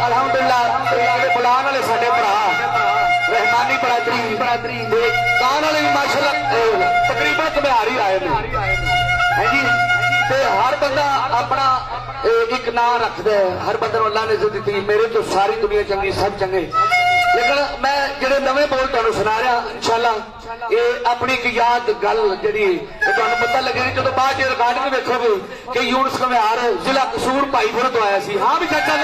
अल्हम्दुलिल्लाह बुलाने वाले साडे भरा रहमानी बरादरी गान वाले भी माशाअल्लाह तकरीबन तुम्हारी आए है जी। ते हर बंदा अपना एक नाम रखता है, हर बंदे अल्लाह ने इज्जत दी। मेरे तो सारी दुनिया चंगी, सब चंगे, लेकिन मैं जेडे नवे बोल तुहानू सुना रहा इंशाअल्लाह ये अपनी एक याद गल जी तुहानू पता लगेगी जो बाद रिकॉर्डिंग देखोगे कि यूनुस घुमियार जिला कसूर भाईपुर तो आया सी। हाँ भी चाचा